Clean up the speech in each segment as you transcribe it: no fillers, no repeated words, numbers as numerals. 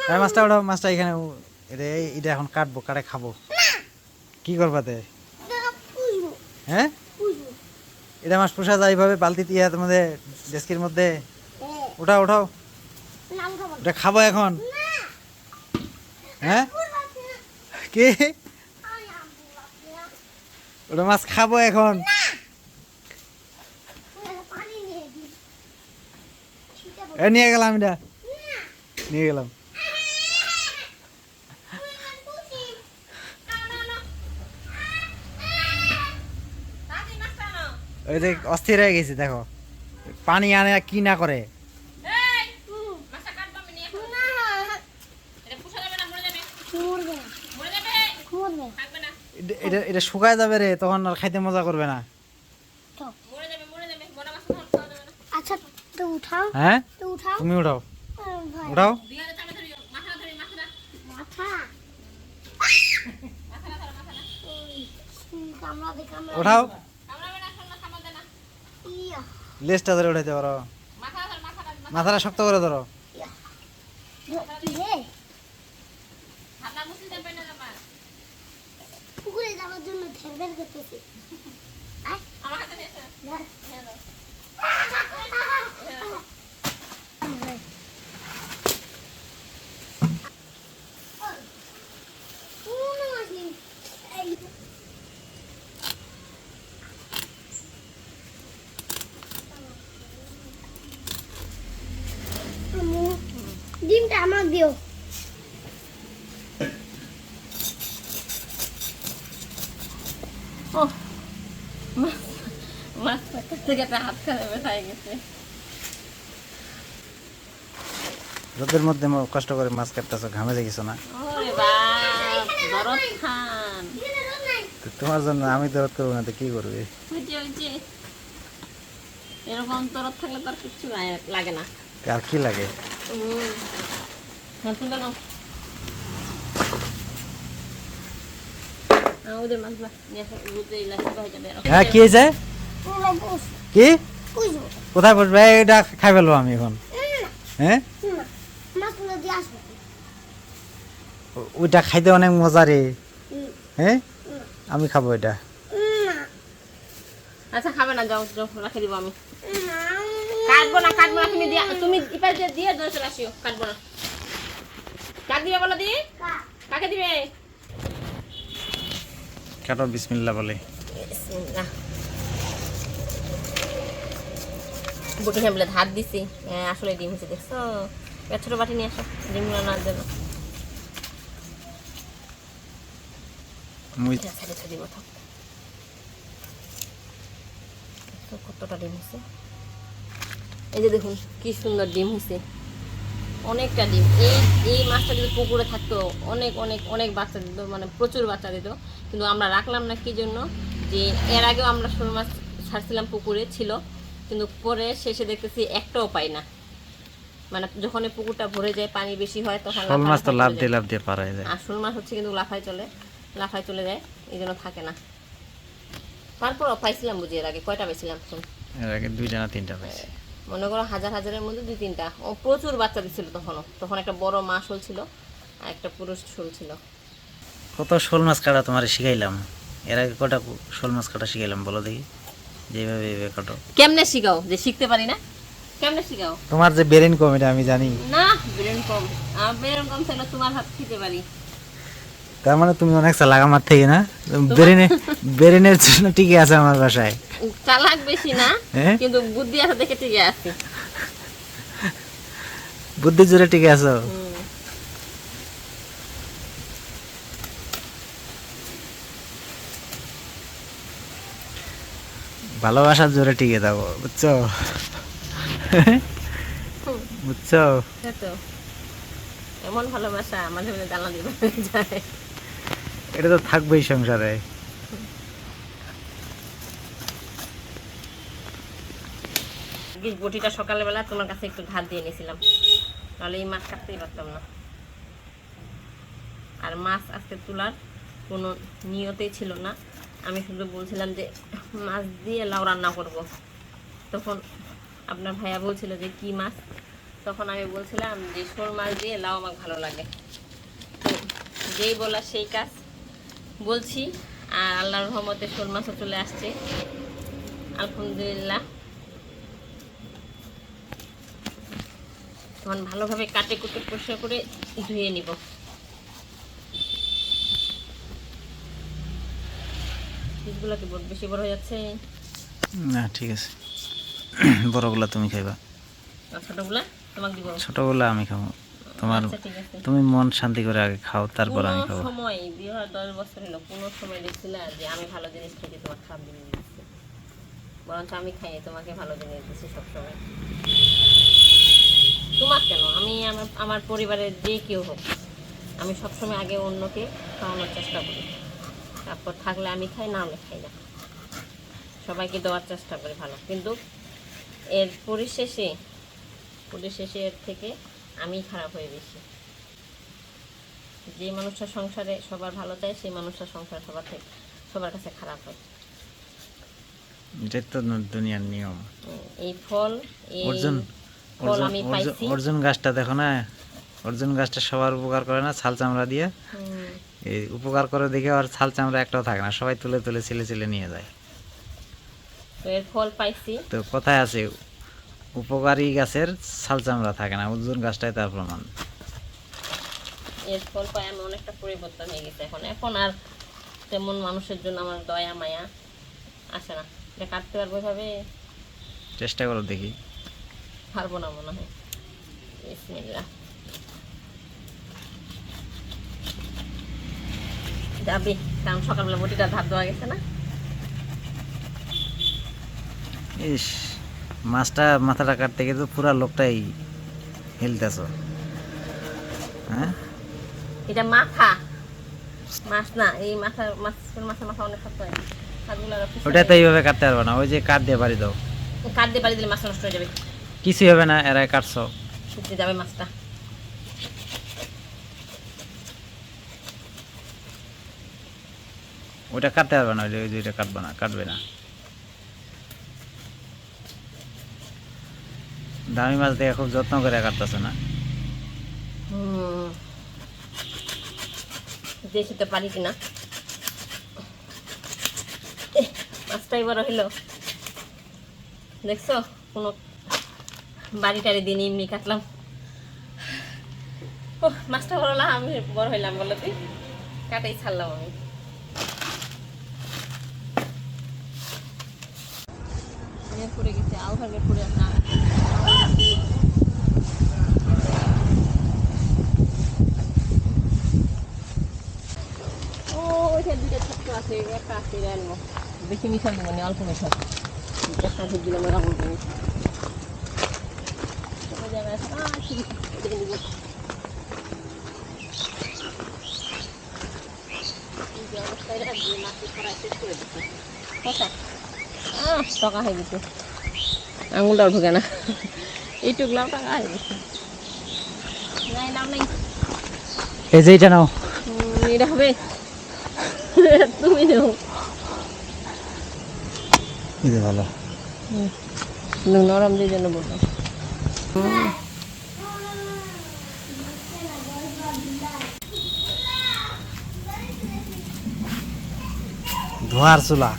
মাছটা ওটা মাছটা এখানে এটা এখন কাটবো, কাটে খাবো। কি করবাতে? হ্যাঁ, এটা মাছ পোষা যায় এইভাবে বালতি ইয়ার মধ্যে, ডেস্কের মধ্যে? ওঠাও ওঠাও, ওটা খাবো এখন। হ্যাঁ কি? ওটা মাছ খাবো এখন। নিয়ে গেলাম, এটা নিয়ে গেলাম। ওই যে অস্থির হয়ে গেছি, দেখো পানি আনে কি না করে। এটা এটা শুকায় যাবে রে, তখন আর খাইতে মজা করবে না। আচ্ছা তো উঠাও। হ্যাঁ তো উঠাও, তুমি উঠাও, উঠাও। মাথা কামড়া দে, কামড়া উঠাও, ইয়া লেজটা ধরে উঠাইতে পারো, মাথাটা শক্ত করে ধরো। রে পুকুরে যাওয়ার জন্য ধেরবের করতেছি। ডিমটা আমার দিও। ও মাছ থেকে একটা হাত খানে বেসায় গেছে। রোদের মধ্যে কষ্ট করে মাছ কাটতেছো, ঘামে লেগেছো না? ওরে বাপ, দরদ খান। তো তোমার জন্য আমি দরদ করবো না তো কি করবে? ওই যে এরকম দরদ থাকলে তো আর কিচ্ছু লাগে না। আর কি লাগে? তুলে নাও। ওদের মাছ নিয়ে আসো, রোদে ইলাচি হয়ে যাবে। হ্যাঁ কি হয়েছে? কি কোথায় বসবে? এটা খাই ফেলবো আমি এখন। হ্যাঁ ওইটা খাইতে অনেক মজা রে। হ্যাঁ আমি খাবো এটা। আচ্ছা খাবে না, যাও যাও, রাখে দিব আমি। কাটবো না, কাটবো না, তুমি ইপাই দিয়ে চলে আসিও। কাটবো না। কাক দিবে বলো দি, কাকে দিবে? কাটো, বিসমিল্লাহ বলে। বুটি হ্যাম্বলে হাত দিছি, আসলে ডিম হয়েছে, দেখছো? ছোট বাটি নিয়ে আসো, ডিমগুলো না দেবো। কতটা ডিম হয়েছে, এই যে দেখুন কি সুন্দর ডিম হয়েছে, অনেকটা ডিম। এই মাছটা যদি পুকুরে থাকতো অনেক অনেক অনেক বাচ্চা দিত, মানে প্রচুর বাচ্চা দিত। কিন্তু আমরা রাখলাম না কি জন্য, যে এর আগেও আমরা শোল মাছ ছাড়ছিলাম, পুকুরে ছিল, কিন্তু পরে শেষে দেখতেছি একটাও পাই না। মানে যখন পুকুরটা ভরে যায়, পানি বেশি হয়, তখন শোল মাছ তো লাফ দিয়ে পারায় যায়। আর শোল মাছ হচ্ছে কিন্তু লাফায় চলে যায়, এই জন্য থাকে না। তারপরও পাইছিলাম বুঝি, এর আগে কয়টা পাইছিলাম? এর আগে 2টা না 3টা পাইছি। মনে করো হাজারের মধ্যে 2-3টা। ও প্রচুর বাচ্চা দিচ্ছিল তখন একটা বড় মা শোল ছিল আর একটা পুরুষ শোল ছিল। কত শোল মাছ কাটা তোমার শিখাইলাম, এর আগে কটা শোল মাছ কাটা শিখাইলাম বলো দেখি, যেভাবে এইভাবে কাটো। কেমনে শিখাও? যে শিখতে পারি না, কেমনে শিখাও? তোমার যে ব্রেন কম এটা আমি জানি না। ব্রেন কম? ব্রেন কম থাকলে তোমার হাত খেতে পারি। তার মানে তুমি অনেক চালাক আমার থেকে না? ব্রেনের জন্য টিকে আছে আমার বাসায়। চালাক বেশি না, কিন্তু বুদ্ধি আছে দেখে টিকে আছে। বুদ্ধির জোরে টিকে আছো। ভালোবাসার জোরে টিকে যাবো, বুঝছো? বুঝছো? এমন ভালোবাসা মাঝে মাঝে জ্বালা দিবে যায়। এটা তো থাকবেই সংসারে। বটিটা সকালবেলা তোমার কাছে একটু ধার দিয়ে নিয়েছিলাম, তাহলে এই মাছ কাটতেই পারতাম না। আর মাছ আজকে তোলার কোনো নিয়তেই ছিল না। আমি শুধু বলছিলাম যে মাছ দিয়ে লাউ রান্না করব। তখন আপনার ভাইয়া বলছিল যে কি মাছ, তখন আমি বলছিলাম যে শোল মাছ দিয়ে লাউ আমার ভালো লাগে। তো যেই বলা সেই কাজ বলছি, আর আল্লাহর রহমতে শোল মাছও চলে আসছে আলহামদুলিল্লাহ। তখন ভালোভাবে কাটে কুটে পরিষ্কার করে ধুয়ে নিব। পিসগুলো কি বেশি বড় হয়ে যাচ্ছে? না ঠিক আছে, বড়গুলা তুমি খাইবা, আর ছোটগুলা তোমাকে দিব। ছোটগুলা আমি খাবো। তোমার আচ্ছা ঠিক আছে। তুমি মন শান্তি করে আগে খাও, তারপর আমি কোনো খাবো। সময় 2010 বছর হলো কোনো সময় দেখছিলা যে আমি ভালো জিনিস খেতে তোমার খারাপ জিনিস দিচ্ছি? বরঞ্চ আমি খাই তোমাকে ভালো জিনিস দিচ্ছি সবসময়। তোমার কেন, আমি আমার পরিবারের যে কেউ হোক, আমি সবসময় আগে অন্যকে খাওয়ানোর চেষ্টা করি, তারপর থাকলে আমি খাই, না হলে খাই না, সবাইকে দেওয়ার চেষ্টা করি ভালো। কিন্তু এর পরিশেষে এর থেকে আমি খারাপ হয়ে বেশি। যে মানুষটা সংসারে সবার ভালো চায়, সেই মানুষটা সংসার সবার কাছে খারাপ হয়। এটাই তো দুনিয়ার নিয়ম। এই ফল আমি পাইছি। অর্জুন গাছটা দেখো না, অর্জুন গাছটা সবার উপকার করে না ছাল চামড়া দিয়ে, এই উপকার করে দেখে আর ছাল চামড়া একটাও থাকে না, সবাই তুলে তুলে ছিলে নিয়ে যায়। তো এর ফল পাইছি। তো কথায় আছে উপকারী গাছের ছাল চামড়া থাকে না, অর্জুন গাছটাই তার প্রমাণ। এর ফল পাই আমি অনেকটা পরিবর্তন হয়ে গেছে। এখন আর তেমন মানুষের জন্য আমার দয়া মায়া আসে না। এটা কাটতে পারবো এভাবে? চেষ্টা করো দেখি। পারবো না মনে হয়। বিসমিল্লাহ। যাবি, কারণ সকালবেলা বটিটা ধার দেওয়া গেছে না। ইস, মাছটা মাথাটা কাটতে গিয়ে তো পুরা লোকটাই হেলতেছ। হ্যাঁ, এটা মাথা, মাছ না। এই মাছের মাথা অনেক শক্ত হয়। ওটা তো এইভাবে কাটতে পারবো না, ওই যে কাঠ দিয়ে বাড়ি দাও। কাট দিয়ে বাড়ি দিলে মাছ নষ্ট হয়ে যাবে। কিছুই হবে না, এরাই কাটছো। শুকিয়ে যাবে মাছটা। ওইটা কাটতে পারবে না, ওই দুইটা কাটবে না। দামি মাছ দেখে খুব যত্ন করে কাটতেছে না। দেখি তো পারি কিনা। মাছটাই বড় হইলো, দেখছো? কোনো বাড়ি টাড়ি দিন এমনি কাটলাম। ও মাছটা বড় না, আমি বড় হইলাম বলো তুই? কাটাই ছাড়লাম আমি। পড়ে গেছে আউভাগে পড়ে না। ও ওইটা দুইটা ছোট্ট আছে, একটা আছে আনবো। বেশি মিশাল দেবো না, অল্প মিশাল। একটা দিলাম ওরা বলবে টাকা হয়ে গেছে, আঙুলটাও ঢুকে না, এইটুকলাম টাকা হয়ে গেছে। নাই নাম নাই, এই যে এটা নাও। এটা হবে তুমি নাও। এটা ভালো। নরম দিয়ে জন্য বললাম। ধোঁয়ার চুলা।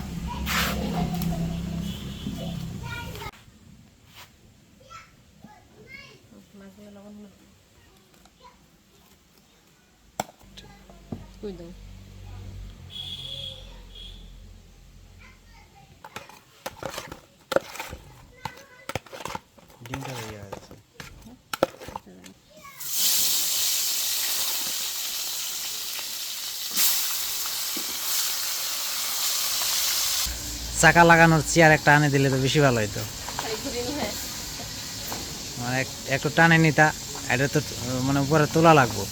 ডিমটা হয়ে গেছে। চাকা লাগানোর চেয়ার একটা আনে দিলে তো বেশি ভালো হইতো। মানে একটু টানে নিতা, এটা তো মানে উপরে তোলা লাগবো।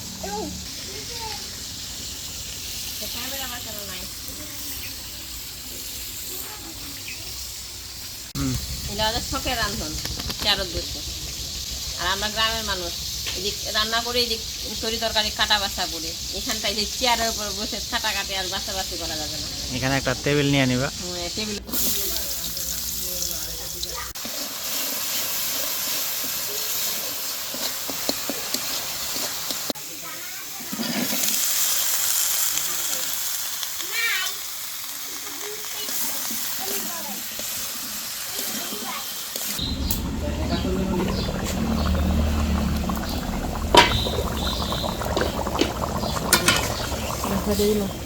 শখের রান্ধন চারত বসে, আর আমরা গ্রামের মানুষ এদিক রান্না করে এদিক তরি তরকারি কাটা বাছা করি। এখানটায় যে চেয়ারের উপর বসে কাটা কাটে আর বাছা বাছি করা যাবে না। এখানে একটা টেবিল নিয়ে নিবা। টেবিল মাথা দিয়ে দিলাম